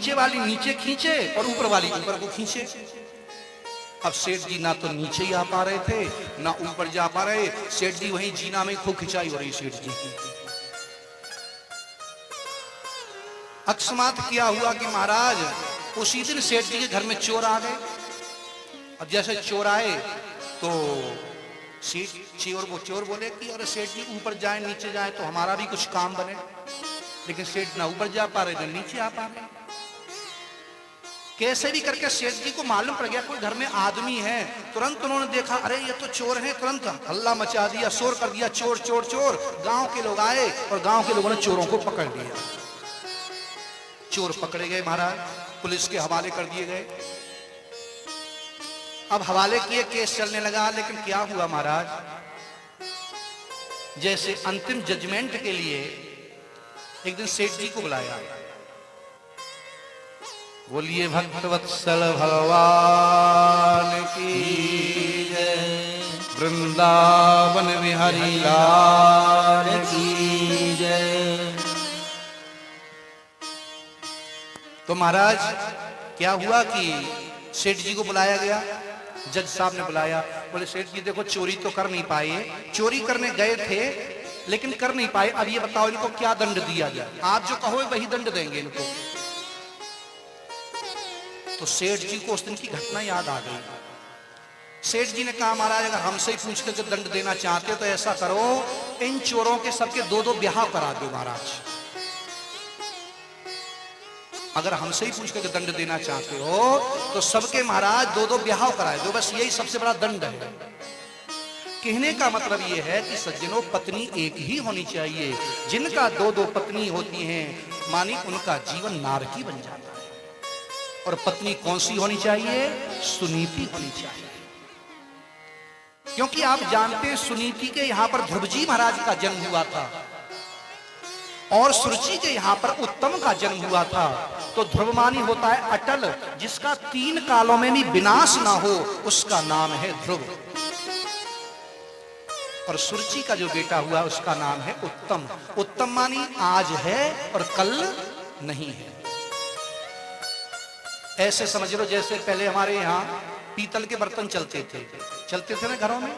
नीचे वाली नीचे खींचे और ऊपर वाली ऊपर को खींचे। अब सेठ जी ना तो नीचे ही आ पा रहे थे ना ऊपर जा पा रहे। सेठ जी वहीं जीना में खूब खिंचाई हो रही सेठ जी की। अकस्मात क्या हुआ कि महाराज उसी दिन सेठ जी के घर में चोर आ गए। अब जैसे चोर आए तो चोर बोले कि अरे सेठ जी ऊपर जाए नीचे जाए तो हमारा भी कुछ काम बने। लेकिन सेठ ना ऊपर जा पा रहे थे नीचे आ पा रहे। कैसे भी करके सेठ जी को मालूम पड़ गया कोई घर में आदमी है। तुरंत उन्होंने देखा अरे ये तो चोर है। तुरंत हल्ला मचा दिया, शोर कर दिया, चोर चोर चोर। गांव के लोग आए और गांव के लोगों ने चोरों को पकड़ लिया। चोर पकड़े गए महाराज, पुलिस के हवाले कर दिए गए। अब हवाले किए, केस चलने लगा। लेकिन क्या हुआ महाराज, जैसे अंतिम जजमेंट के लिए एक दिन सेठ जी को बुलाया। बोलिए भक्तवत्सल भगवान की जय, वृंदावन बिहारी लाल की जय। तो महाराज क्या हुआ कि सेठ जी को बुलाया गया, जज साहब ने बुलाया। बोले सेठ जी देखो चोरी तो कर नहीं पाए, चोरी करने गए थे लेकिन कर नहीं पाए। अब ये बताओ इनको क्या दंड दिया जाए? आप जो कहो वही दंड देंगे इनको। तो सेठ जी को उस दिन की घटना याद आ गई। सेठ जी ने कहा महाराज अगर हमसे ही पूछ के दंड देना चाहते हो तो ऐसा करो इन चोरों के सबके दो दो ब्याह करा दो महाराज। अगर हमसे ही पूछ के दंड देना चाहते हो तो सबके महाराज दो दो ब्याह कराए दो, बस यही सबसे बड़ा दंड है। कहने का मतलब यह है कि सज्जनों पत्नी एक ही होनी चाहिए। जिनका दो दो पत्नी होती हैं मानी उनका जीवन नारकी बन जाता है। और पत्नी कौन सी होनी चाहिए? सुनीति होनी चाहिए। क्योंकि आप जानते हैं सुनीति के यहां पर ध्रुव जी महाराज का जन्म हुआ था और सुरुचि के यहां पर उत्तम का जन्म हुआ था। तो ध्रुवमानी होता है अटल, जिसका तीन कालों में भी विनाश ना हो, उसका नाम है ध्रुव। और सुरुचि का जो बेटा हुआ उसका नाम है उत्तम। उत्तम मानी आज है और कल नहीं है। ऐसे समझ लो जैसे पहले हमारे यहाँ पीतल के बर्तन चलते थे ना घरों में।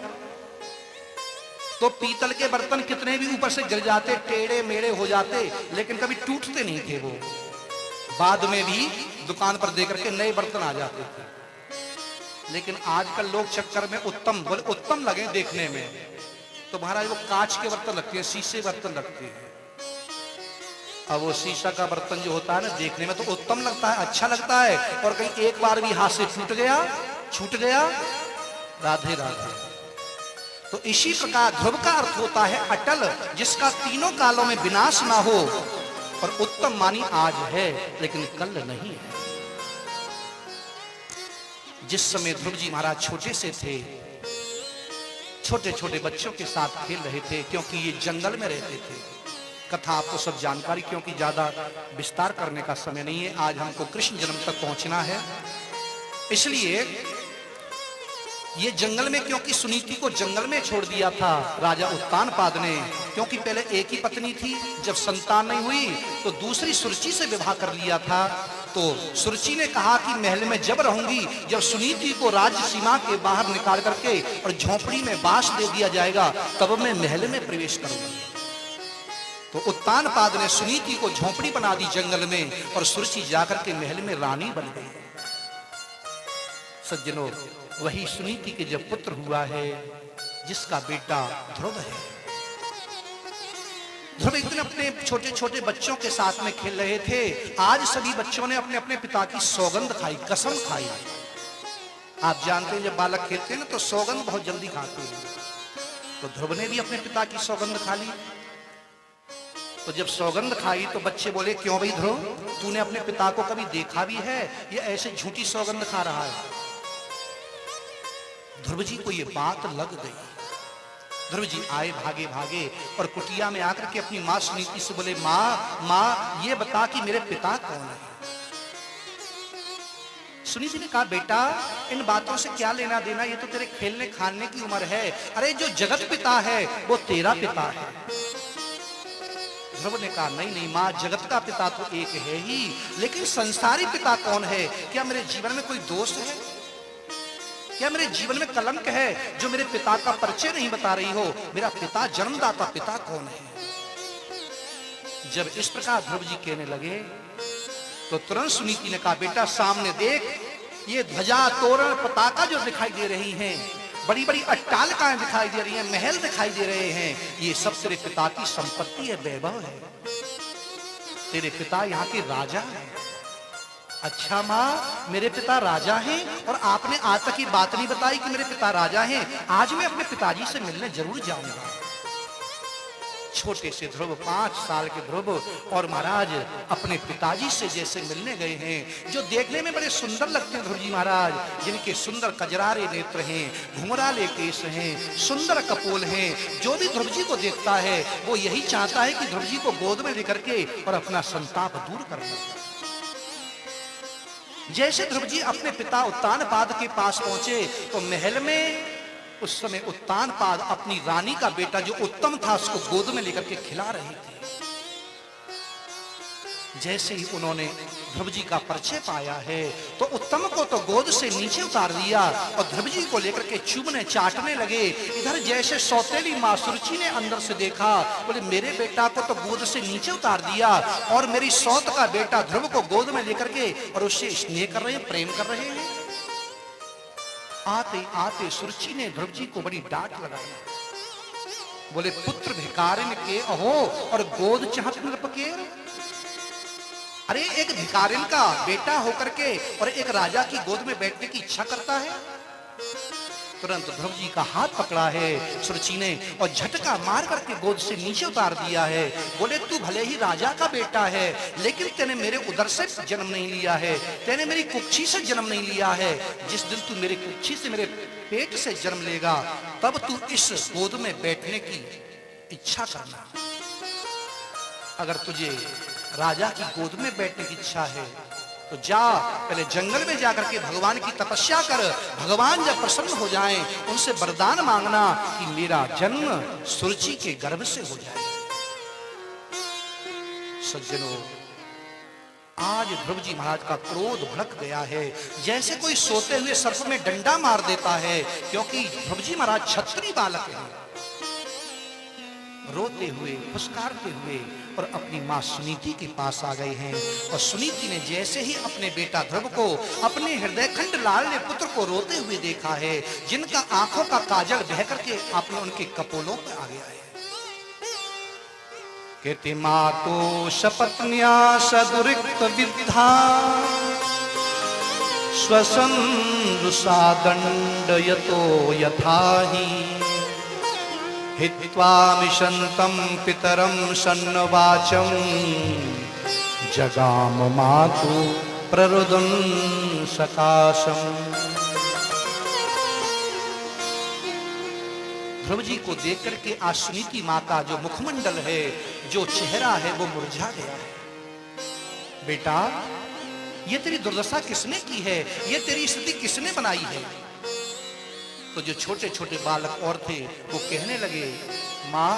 तो पीतल के बर्तन कितने भी ऊपर से गिर जाते, टेढ़े मेढ़े हो जाते, लेकिन कभी टूटते नहीं थे। वो बाद में भी दुकान पर देकर के नए बर्तन आ जाते थे। लेकिन आजकल लोग चक्कर में उत्तम बोले उत्तम लगे देखने में, तो महाराज वो कांच के बर्तन रखते हैं, शीशे बर्तन रखते हैं। अब वो शीशा का बर्तन जो होता है ना देखने में तो उत्तम लगता है, अच्छा लगता है, और कहीं एक बार भी हाथ से छूट गया राधे राधे। तो इसी प्रकार ध्रुव का अर्थ होता है अटल, जिसका तीनों कालों में विनाश ना हो। और उत्तम मानी आज है लेकिन कल नहीं है। जिस समय ध्रुव जी महाराज छोटे से थे, छोटे छोटे बच्चों के साथ खेल रहे थे, क्योंकि ये जंगल में रहते थे। कथा आपको सब जानकारी, क्योंकि ज्यादा विस्तार करने का समय नहीं है, आज हमको कृष्ण जन्म तक पहुंचना है। इसलिए ये जंगल में, क्योंकि सुनीति को जंगल में छोड़ दिया था राजा उत्तानपाद ने, क्योंकि पहले एक ही पत्नी थी, जब संतान नहीं हुई तो दूसरी सुरुचि से विवाह कर लिया था। तो सुरुचि ने कहा कि महल में जब रहूंगी, जब सुनीति को राज्य सीमा के बाहर निकाल करके और झोंपड़ी में बांस दे दिया जाएगा तब मैं महल में प्रवेश करूंगी। तो उत्तानपाद ने सुनीति को झोंपड़ी बना दी जंगल में, और सुरुचि जाकर के महल में रानी बन गई। सज्जनों वही सुनीति के जब पुत्र हुआ है जिसका बेटा ध्रुव है। ध्रुव एक दिन अपने छोटे छोटे बच्चों के साथ में खेल रहे थे। आज सभी बच्चों ने अपने अपने पिता की सौगंध खाई, कसम खाई। आप जानते हैं जब बालक खेलते हैं ना तो सौगंध बहुत जल्दी खाते हैं। तो ध्रुव ने भी अपने पिता की सौगंध खा ली। तो जब सौगंध खाई तो बच्चे बोले क्यों भाई ध्रुव, तूने अपने पिता को कभी देखा भी है? ये ऐसे झूठी सौगंध खा रहा है। ध्रुव जी को ये बात लग गई। ध्रुव जी आए भागे भागे और कुटिया में आकर के अपनी मां सुनीति से बोले माँ ये बता कि मेरे पिता कौन है? सुनीति ने कहा बेटा इन बातों से क्या लेना देना, ये तो तेरे खेलने खाने की उम्र है। अरे जो जगत पिता है वो तेरा पिता है। ध्रुव ने कहा नहीं नहीं माँ, जगत का पिता तो एक है ही, लेकिन संसारी पिता कौन है? क्या मेरे जीवन में कोई दोष है? क्या मेरे जीवन में कलंक है जो मेरे पिता का परिचय नहीं बता रही हो? मेरा पिता, जन्मदाता पिता कौन है? जब इस प्रकार ध्रुव जी कहने लगे तो तुरंत सुनीति ने कहा, बेटा सामने देख, ये ध्वजा, तोरण, पताका जो दिखाई दे रही हैं, बड़ी बड़ी अट्टालिकाएं दिखाई दे रही हैं, महल दिखाई दे रहे हैं, ये सब तेरे पिता की संपत्ति है, वैभव है। तेरे पिता यहाँ के राजा हैं। अच्छा माँ, मेरे पिता राजा हैं और आपने आज तक ये बात नहीं बताई कि मेरे पिता राजा हैं। आज मैं अपने पिताजी से मिलने जरूर जाऊंगा। छोटे से ध्रुव, 5 साल के ध्रुव, और महाराज अपने पिताजी से जैसे मिलने गए हैं, जो देखने में बड़े सुंदर लगते हैं ध्रुव जी महाराज, जिनके सुंदर कजरारे नेत्र हैं, घुंघराले केश हैं, सुंदर कपोल हैं। जो भी ध्रुव जी को देखता है वो यही चाहता है कि ध्रुव जी को गोद में लेकर के और अपना संताप दूर कर ले। जैसे ध्रुव जी अपने पिता उत्तानपाद के पास पहुंचे तो महल में उस समय उत्तानपाद अपनी रानी का बेटा जो उत्तम था उसको गोद में लेकर के खिला रहे थे। जैसे ही उन्होंने ध्रुव जी का परिचय पाया है तो उत्तम को तो गोद से नीचे उतार दिया और ध्रुव जी को लेकर के चूमने चाटने लगे। इधर जैसे सौतेली मां सुरुचि ने अंदर से देखा, बोले मेरे बेटा को तो गोद से नीचे उतार दिया और मेरी सौत का बेटा ध्रुव को गोद में लेकर के और उससे स्नेह कर रहे हैं, प्रेम कर रहे हैं। आते आते सुरुचि ने ध्रुव जी को बड़ी डांट लगाई। बोले पुत्र भिकारिन के अहो और गोद चाहत नृपकेर। अरे एक भिकारिन का बेटा होकर के और एक राजा की गोद में बैठने की इच्छा करता है। तुरंत ध्रुव जी का हाथ पकड़ा है सुरुचि ने और झटका मार करके गोद से नीचे उतार दिया है। बोले तू भले ही राजा का बेटा है, लेकिन तेने मेरे उदर से जन्म नहीं लिया है, तेने मेरी कुक्षी से जन्म नहीं लिया है। जिस दिन तू मेरी कुक्षी से, मेरे पेट से जन्म लेगा, तब तू इस गोद में बैठने की इच्छा करना। अगर तुझे राजा की गोद में बैठने की इच्छा है तो जा, पहले जंगल में जाकर के भगवान की तपस्या कर। भगवान जब प्रसन्न हो जाएं, उनसे वरदान मांगना कि मेरा जन्म सुरुचि के गर्भ से हो जाए। सज्जनों, आज ध्रुव जी महाराज का क्रोध भड़क गया है, जैसे कोई सोते हुए सर्प में डंडा मार देता है, क्योंकि ध्रुव जी महाराज क्षत्रिय बालक हैं। रोते हुए, फुसकारते हुए और अपनी मां सुनीति के पास आ गए हैं। और सुनीति ने जैसे ही अपने बेटा ध्रुव को, अपने हृदय खंड लाडले पुत्र को रोते हुए देखा है, जिनका आंखों का काजल बह करके आपने उनके कपोलों पे आ गया है। कहते मातो शपत्न्या सदुरिक्त विद्धा स्वसन रुषा दंडयतो यथाहि हित्वा मिशन्तं पितरं सन्नवाचं जगाम मातु प्ररुदं सकाशम्। ध्रुव जी को देख करके आज सुनीति माँ का जो मुखमंडल है, जो चेहरा है, वो मुरझा गया है। बेटा, ये तेरी दुर्दशा किसने की है? ये तेरी स्थिति किसने बनाई है? तो जो छोटे छोटे बालक और थे वो कहने लगे, माँ,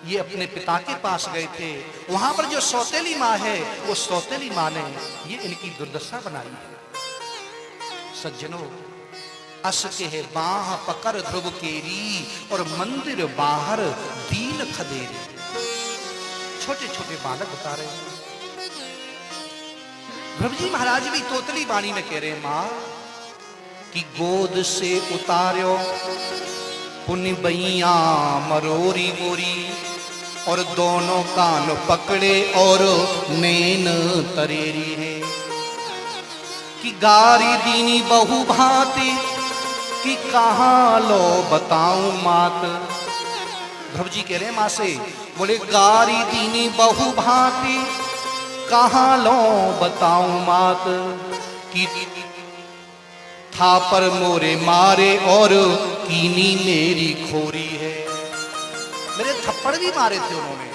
ये अपने पिता के पास गए थे, वहां पर जो सौतेली माँ है, वो सौतेली माँ ने ये इनकी दुर्दशा बनाई है। सज्जनों, अस के है बाह पकर ध्रुव केरी और मंदिर बाहर दीन खदेरी। छोटे छोटे बालक बता रहे हैं। ध्रुव जी महाराज भी तोतली वाणी में कह रहे हैं, माँ कि गोद से उतार्यो पुनि बइया मरोरी मोरी और दोनों कान पकड़े और नैन तरेरी है कि गारी दीनी बहु भांति कि कहाँ लो बताऊं मात। ध्रुव जी कह रहे हैं माँ से, बोले गारी दीनी बहु भांति कहाँ लो बताऊं मात कि था पर मोरे मारे और कीनी मेरी खोरी है। मेरे थप्पड़ भी मारे थे उन्होंने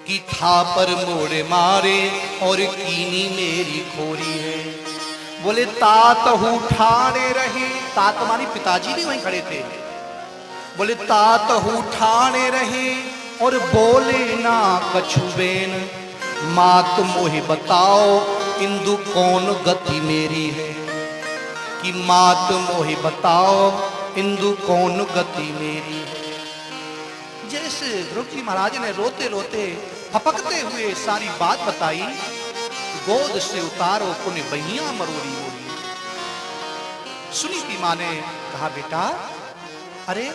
कि था पर मोरे मारे और कीनी मेरी खोरी है। बोले तात हूँ ठाणे रहे, तात मानी पिताजी भी वहीं खड़े थे। बोले तात हूँ ठाणे रहे और बोले ना कछु बेन मात मोहि बताओ इंदु कौन गति मेरी है, कि मात मोहि बताओ इंदु कौन गति मेरी है। जैसे ध्रुव जी महाराज ने रोते रोते फपकते हुए सारी बात बताई, गोद से उतारो पुण्य बहिया मरोरी बोली। सुनीति माँ ने कहा बेटा अरे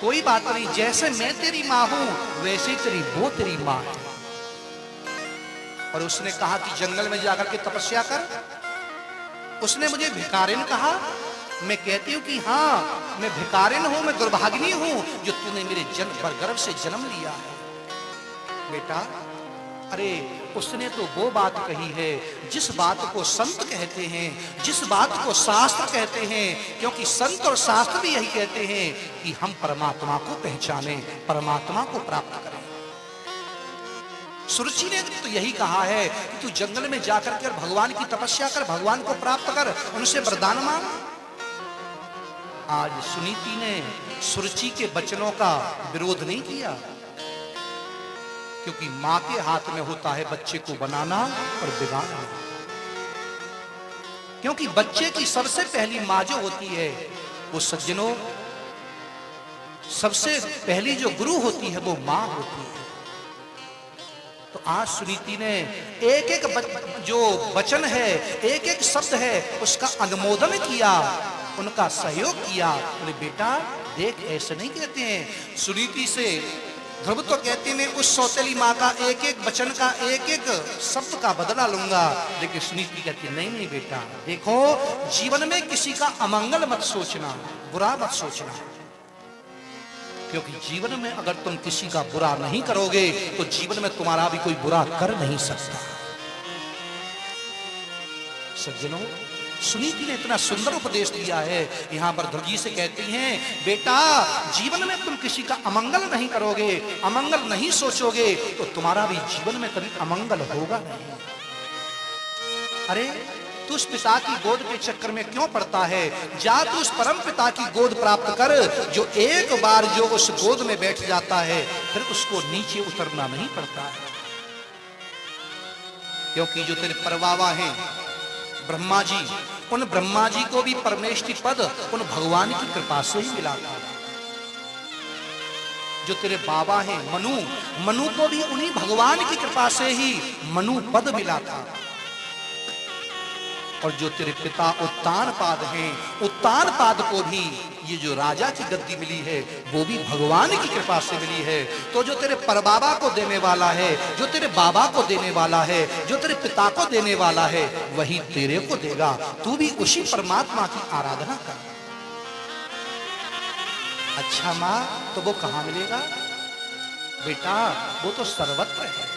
कोई बात नहीं, जैसे मैं तेरी माँ हूं वैसे तेरी वो तेरी माँ है। और उसने कहा कि जंगल में जाकर के तपस्या कर। उसने मुझे भिकारिन कहा, मैं कहती हूं कि हाँ मैं भिकारिन हूं, मैं दुर्भागिनी हूं जो तूने मेरे गर्भ से जन्म लिया है। बेटा अरे उसने तो वो बात कही है जिस बात को संत कहते हैं, जिस बात को शास्त्र कहते हैं, क्योंकि संत और शास्त्र भी यही कहते हैं कि हम परमात्मा को पहचाने, परमात्मा को प्राप्त करें। सुरुचि ने तो यही कहा है कि तू जंगल में जाकर के भगवान की तपस्या कर, भगवान को प्राप्त कर, उनसे वरदान मांग। आज सुनीति ने सुरुचि के वचनों का विरोध नहीं किया, क्योंकि मां के हाथ में होता है बच्चे को बनाना और बिगाड़ना। क्योंकि बच्चे की सबसे पहली मां जो होती है वो सज्जनों सबसे पहली जो गुरु होती है वो मां होती है। तो आज सुनीति ने एक एक जो वचन है, एक एक शब्द है, उसका अनुमोदन किया, उनका सहयोग किया। बोले बेटा देख ऐसे नहीं कहते हैं। सुनीति से ध्रुव तो कहते हैं मैं उस सौतेली माँ का एक एक वचन का एक एक शब्द का बदला लूंगा, लेकिन सुनीति कहती नहीं नहीं बेटा देखो, जीवन में किसी का अमंगल मत सोचना, बुरा मत सोचना, क्योंकि जीवन में अगर तुम किसी का बुरा नहीं करोगे तो जीवन में तुम्हारा भी कोई बुरा कर नहीं सकता। सज्जनों सुनीति ने इतना सुंदर उपदेश दिया है। यहां पर ध्रुव जी से कहती हैं बेटा जीवन में तुम किसी का अमंगल नहीं करोगे, अमंगल नहीं सोचोगे तो तुम्हारा भी जीवन में कभी अमंगल होगा नहीं। अरे तू उस पिता की गोद के चक्कर में क्यों पड़ता है? जा तू उस परम पिता की गोद प्राप्त कर, जो एक बार जो उस गोद में बैठ जाता है फिर उसको नीचे उतरना नहीं पड़ता है। क्योंकि जो तेरे परबाबा हैं ब्रह्मा जी, उन ब्रह्मा जी को भी परमेष्टि पद उन भगवान की कृपा से ही मिला था। जो तेरे बाबा हैं मनु, मनु को भी उन्हीं भगवान की कृपा से ही मनु पद मिला था। और जो तेरे पिता उत्तानपाद हैं, उत्तानपाद को भी ये जो राजा की गद्दी मिली है वो भी भगवान की कृपा से मिली है। तो जो तेरे परबाबा को देने वाला है, जो तेरे बाबा को देने वाला है, जो तेरे पिता को देने वाला है वही तेरे को देगा। तू भी उसी परमात्मा की आराधना कर। अच्छा माँ तो वो कहाँ मिलेगा? बेटा वो तो सर्वत्र है।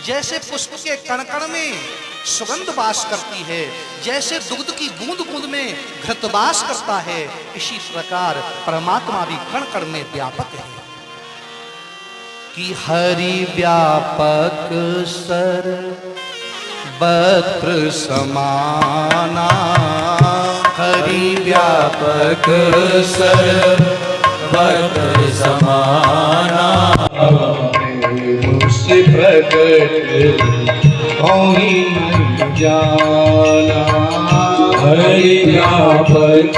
जैसे पुष्प के कण कण में सुगंध वास करती है, जैसे दुग्ध की बूंद बूंद में घृत वास करता है, इसी प्रकार परमात्मा भी कण कण में व्यापक है। कि हरि व्यापक सर्वत्र समाना, हरि व्यापक सर्वत्र समाना, मुझसे प्रकट होई जाना, हरि व्यापक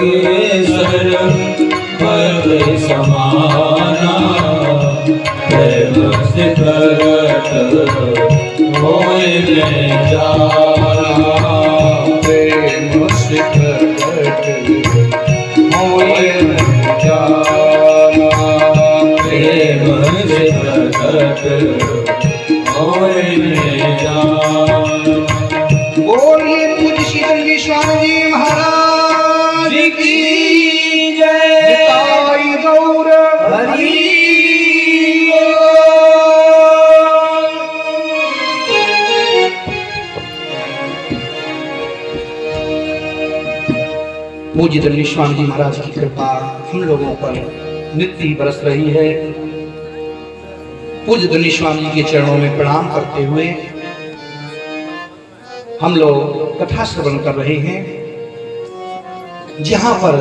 सर्वत्र समाना, मुझसे प्रकट होई जाना, मुझसे प्रकट होई जाना, मुझसे प्रकट बोलिए पूज्य शीतल गोस्वामी जी महाराज की जय। निताई गौर हरि। पूज्य शीतल गोस्वामी जी महाराज की कृपा हम लोगों पर नित्य बरस रही है। पूज्य धनी स्वामी जी के चरणों में प्रणाम करते हुए हम लोग कथा श्रवण कर रहे हैं, जहां पर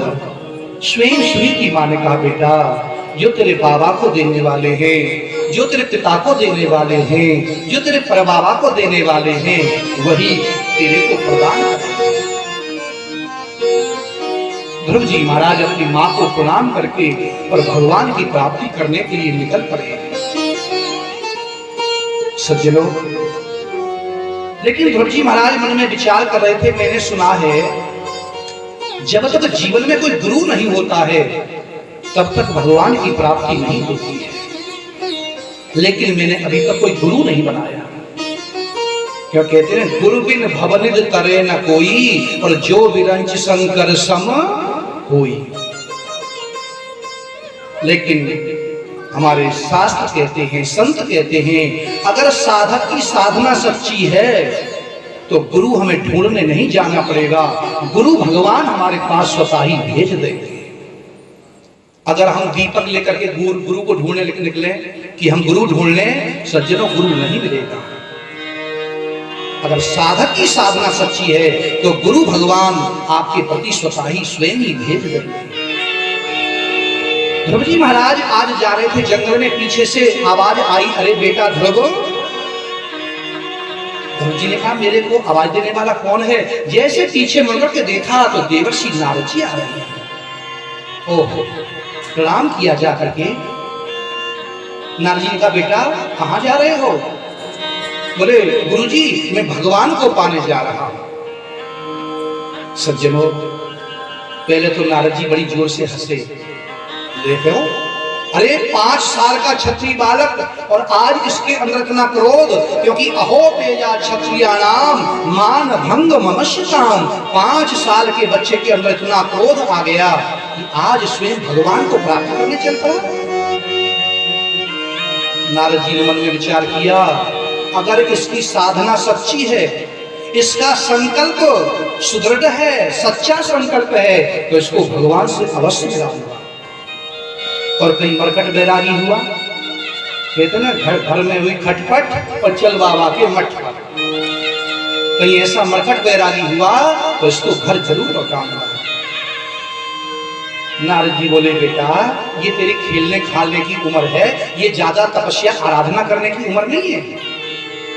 स्वयं सुनीति माँ ने कहा बेटा जो तेरे बाबा को देने वाले हैं जो तेरे पिता को देने वाले हैं, जो तेरे परबाबा को देने वाले हैं, वही तेरे को प्रदान करें। ध्रुव जी महाराज अपनी मां को प्रणाम करके और भगवान की प्राप्ति करने के लिए निकल पड़े। सज्जनों, लेकिन ध्रुव जी महाराज मन में विचार कर रहे थे, मैंने सुना है जब तक जीवन में कोई गुरु नहीं होता है तब तक भगवान की प्राप्ति नहीं होती है। लेकिन मैंने अभी तक कोई गुरु नहीं बनाया। क्या कहते हैं, गुरु बिन भवनिध करे न कोई, और जो विरंच शंकर सम होई। लेकिन हमारे शास्त्र कहते हैं, संत कहते हैं, अगर साधक की साधना सच्ची है तो गुरु हमें ढूंढने नहीं जाना पड़ेगा, गुरु भगवान हमारे पास स्वतः ही भेज देंगे। अगर हम दीपक लेकर के गुरु को ढूंढने निकले कि हम गुरु ढूंढ लें, सज्जनों गुरु नहीं मिलेगा। अगर साधक की साधना सच्ची है तो गुरु भगवान आपके प्रति स्वतः ही स्वयं ही भेज देंगे। ध्रुव जी महाराज आज जा रहे थे जंगल में, पीछे से आवाज आई, अरे बेटा ध्रुव। ध्रुव जी ने कहा, मेरे को आवाज देने वाला कौन है? जैसे पीछे मुड़कर के देखा तो देवर्षि नारद जी आ रहे हैं। ओहो, प्रणाम किया जा करके। नारद जी ने कहा, बेटा कहाँ जा रहे हो? बोले, गुरुजी मैं भगवान को पाने जा रहा हूं। सज्जनों, पहले तो नारद जी बड़ी जोर से हंसे। देखो, अरे 5 साल का क्षत्रिय बालक और आज इसके अंदर इतना क्रोध, क्योंकि अहो तेजा क्षत्रियाणाम मान भंग मनुष्यताम। 5 साल के बच्चे के अंदर इतना क्रोध आ गया कि आज स्वयं भगवान को प्राप्त करने चल पड़ा। नारद जी ने मन में विचार किया, अगर इसकी साधना सच्ची है, इसका संकल्प सुदृढ़ है, सच्चा संकल्प है, तो इसको भगवान से अवश्य मिलाऊंगा। और कहीं मरकट बैरागी हुआ, कहते ना घर में हुई खटपट और चल बाबा के मठ पर। कहीं ऐसा मरकट बैरागी हुआ तो इसको घर जरूर लौटाऊंगा। नारद जी बोले, बेटा ये तेरे खेलने खालने की उम्र है, ये ज्यादा तपस्या आराधना करने की उम्र नहीं है।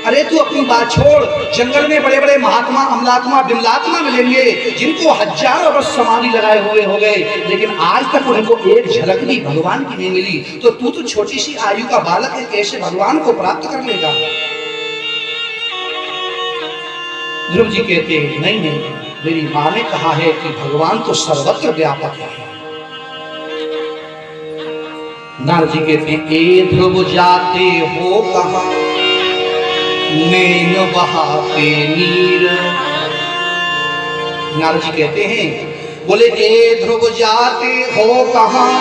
अरे तू अपनी बात छोड़, जंगल में बड़े बड़े महात्मा अमलात्मा बिमलात्मा मिलेंगे जिनको हजारों वर्ष समाधि लगाए हुए हो गए, लेकिन आज तक उनको एक झलक भी भगवान की नहीं मिली। तो तू तो छोटी सी आयु का बालक है, कैसे भगवान को प्राप्त कर लेगा? ध्रुव जी कहते हैं, नहीं नहीं, मेरी मां ने कहा है कि भगवान तो सर्वत्र व्यापक है। नारद जी कहते हैं, ए ध्रुव जाते हो कहां, नैन बहाते नीर। नारद जी कहते हैं, बोले, ए ध्रुव जाते हो कहां,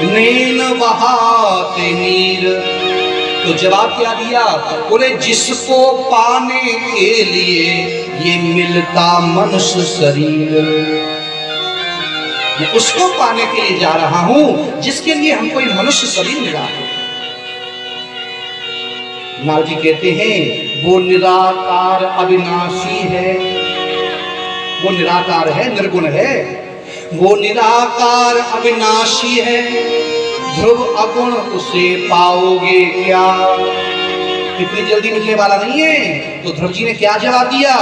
नैन बहाते नीर। तो जवाब क्या दिया? बोले, जिसको पाने के लिए ये मिलता मनुष्य शरीर, मैं उसको पाने के लिए जा रहा हूं जिसके लिए हमको ये मनुष्य शरीर मिला है। नारद जी कहते हैं, वो निराकार अविनाशी है, वो निराकार है, निर्गुण है, वो निराकार अविनाशी है, ध्रुव अगुण उसे पाओगे क्या? इतनी जल्दी मिलने वाला नहीं है। तो ध्रुव जी ने क्या जवाब दिया?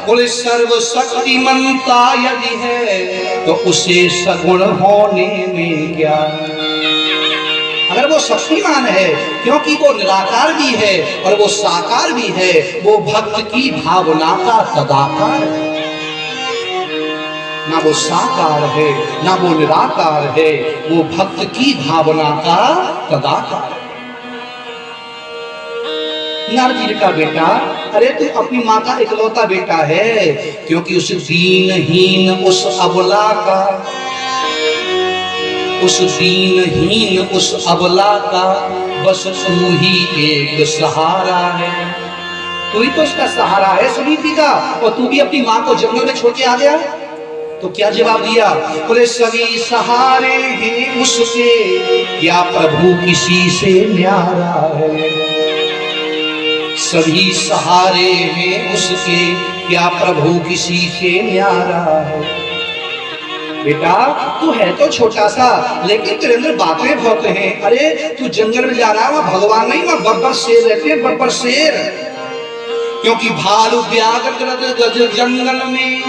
बोले, सर्वशक्तिमंता यदि है तो उसे सगुण होने में क्या? अगर वो शक्तिमान है, क्योंकि वो निराकार भी है और वो साकार भी है, वो भक्त की भावना का तदाकार है। ना वो साकार है ना वो निराकार है, वो भक्त की भावना का तदाकार है। नारद जी का बेटा, अरे तू अपनी माँ का इकलौता बेटा है, क्योंकि उस दीनहीन उस अबला का, उस दीनहीन उस अबला का बस तू ही एक सहारा है। तू ही तो उसका सहारा है सुनीति का, और तू भी अपनी माँ को जंगल में छोड़ के आ गया। तो क्या जवाब दिया? बोले, सभी सहारे हैं उसके, क्या प्रभु किसी से न्यारा है? सभी सहारे हैं उसके, क्या प्रभु किसी से न्यारा है? बेटा तू है तो छोटा सा, लेकिन तेरे अंदर बातें बहुत हैं। अरे तू जंगल में जा रहा है, वहां भगवान नहीं, वहां बब्बर शेर रहते हैं, बब्बर शेर। क्योंकि भालू व्याघ्र गज जंगल में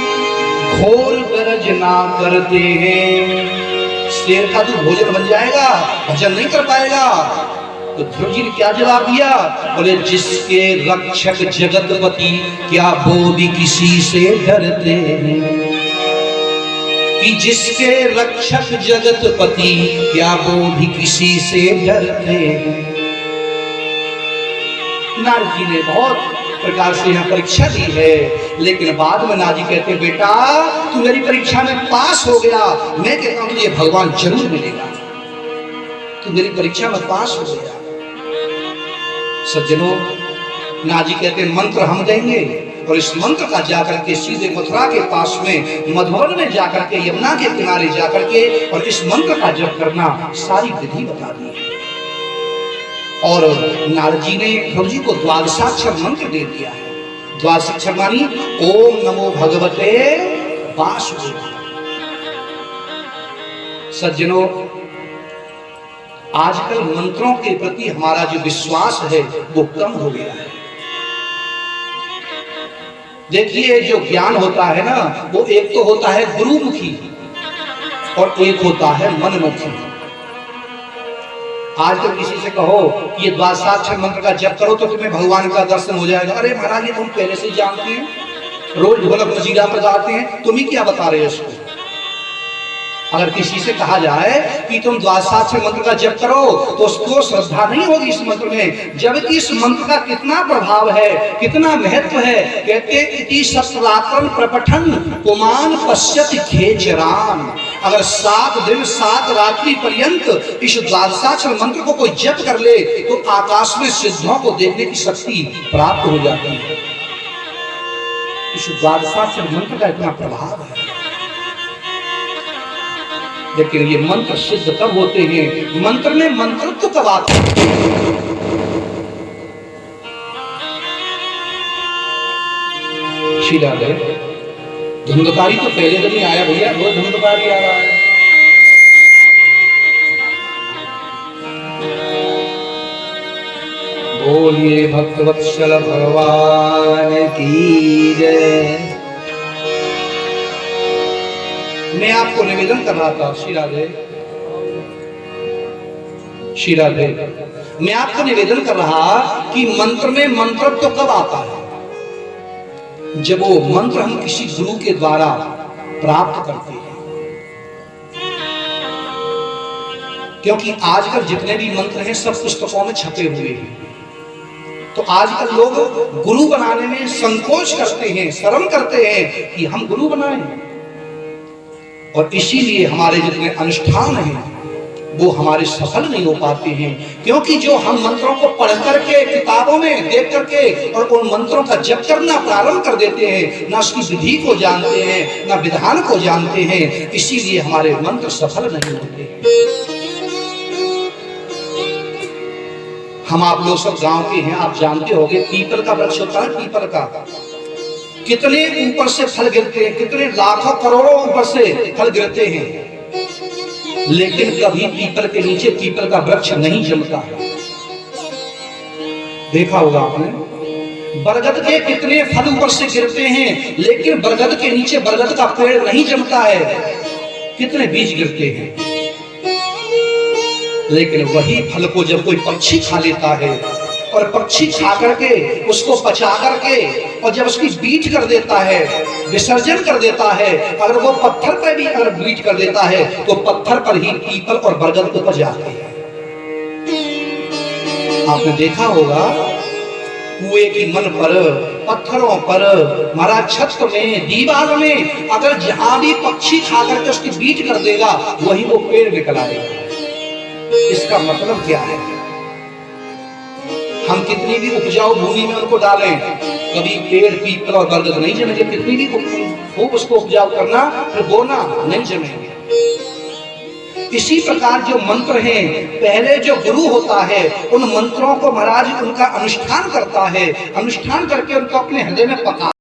घोर गरज ना करते हैं। शेर का तू भोजन बन जाएगा, भजन नहीं कर पाएगा। तो ध्रुव जी ने क्या जवाब दिया? बोले जिसके रक्षक जगतपति क्या वो भी किसी से डरते हैं। कि जिसके रक्षक जगतपति क्या वो भी किसी से डरते हैं। नारद जी ने बहुत प्रकार से यहाँ परीक्षा दी है, लेकिन बाद में नारद जी कहते बेटा तू मेरी परीक्षा में पास हो गया, मैं कहता हूं तुझे भगवान जरूर मिलेगा। तू मेरी परीक्षा में पास हो गया। सज्जनों, नारद जी कहते मंत्र हम देंगे और इस मंत्र का जाकर के सीधे मथुरा के पास में मधुबन में जाकर के यमुना के किनारे जाकर के और इस मंत्र का जप करना, सारी विधि बता दी है। और नारद जी ने ध्रुव जी को द्वादशाक्षर मंत्र दे दिया है। द्वादशाक्षर मानी ओम नमो भगवते वासुदेवाय। सज्जनों, आजकल मंत्रों के प्रति हमारा जो विश्वास है वो कम हो गया है। देखिए जो ज्ञान होता है ना, वो एक तो होता है गुरुमुखी और एक होता है मनमुखी। आज तो किसी से कहो ये द्वादशाक्षर मंत्र का जप करो तो तुम्हें भगवान का दर्शन हो जाएगा। अरे महाराज ये तुम पहले से जानते हैं, रोज ढोलक मजीरा बजाते हैं, तुम ही क्या बता रहे हो इसको। अगर किसी से कहा जाए कि तुम द्वादशाक्षर मंत्र का जप करो तो उसको श्रद्धा नहीं होगी इस मंत्र में, जबकि इस मंत्र का कितना प्रभाव है, कितना महत्व है। कहते इति सत्रात्रं प्रपठन पुमान पश्यति खेचरान। अगर 7 दिन 7 रात्रि पर्यंत इस द्वादशाक्षर मंत्र को कोई जप कर ले तो आकाश में सिद्धों को देखने की शक्ति प्राप्त हो जाती है। इस द्वादशाक्षर मंत्र का इतना प्रभाव है। लेकिन ये मंत्र सिद्ध कब होते हैं, मंत्र में मंत्रत्व कब आता है। शीला गए धुंधकारी तो पहले दिन ही आया भैया, वो धुंधकारी आ रहा है। बोलिए भक्तवत्सल भगवान की जय। मैं आपको निवेदन कर रहा था, श्री राधे श्री राधे, मैं आपको निवेदन कर रहा कि मंत्र में मंत्रत्व तो कब आता है, जब वो मंत्र हम किसी गुरु के द्वारा प्राप्त करते हैं। क्योंकि आजकल जितने भी मंत्र हैं सब पुस्तकों में छपे हुए हैं, तो आजकल लोग गुरु बनाने में संकोच करते हैं, शर्म करते हैं कि हम गुरु बनाएं। और इसीलिए हमारे जितने अनुष्ठान हैं वो हमारे सफल नहीं हो पाते हैं। क्योंकि जो हम मंत्रों को पढ़ करके किताबों में देख करके और उन मंत्रों का जप करना प्रारंभ कर देते हैं, ना उसकी विधि को जानते हैं, ना विधान को जानते हैं, इसीलिए हमारे मंत्र सफल नहीं होते। हम आप लोग सब गांव के हैं, आप जानते होंगे पीपल का वृक्ष होता है, पीपल का कितने ऊपर से फल गिरते हैं, कितने लाखों करोड़ों ऊपर से फल गिरते हैं, लेकिन कभी पीपल के नीचे पीपल का वृक्ष नहीं जमता है। देखा होगा आपने, बरगद के कितने फल ऊपर से गिरते हैं, लेकिन बरगद के नीचे बरगद का पेड़ नहीं जमता है। कितने बीज गिरते हैं, लेकिन वही फल को जब कोई पक्षी खा लेता है और पक्षी खा करके उसको पचा करके और जब उसकी बीट कर देता है, विसर्जन कर देता है, अगर वो पत्थर पर भी अगर बीट कर देता है तो पत्थर पर ही पीपल और बरगद को उपज जाते हैं। आपने देखा होगा कुएं की मन पर, पत्थरों पर, महाराज छत में, दीवार में, अगर जहां भी पक्षी खा करके उसकी बीट कर देगा वही वो पेड़ निकल आएगा। इसका मतलब क्या है, हम कितनी भी उपजाऊ भूमि में उनको डालें, कभी पेड़ पीपल और बरगद नहीं जमेंगे। कितनी भी खूब उसको उपजाऊ करना, फिर बोना, नहीं जमेंगे। इसी प्रकार जो मंत्र हैं, पहले जो गुरु होता है उन मंत्रों को महाराज उनका अनुष्ठान करता है, अनुष्ठान करके उनको अपने हृदय में पका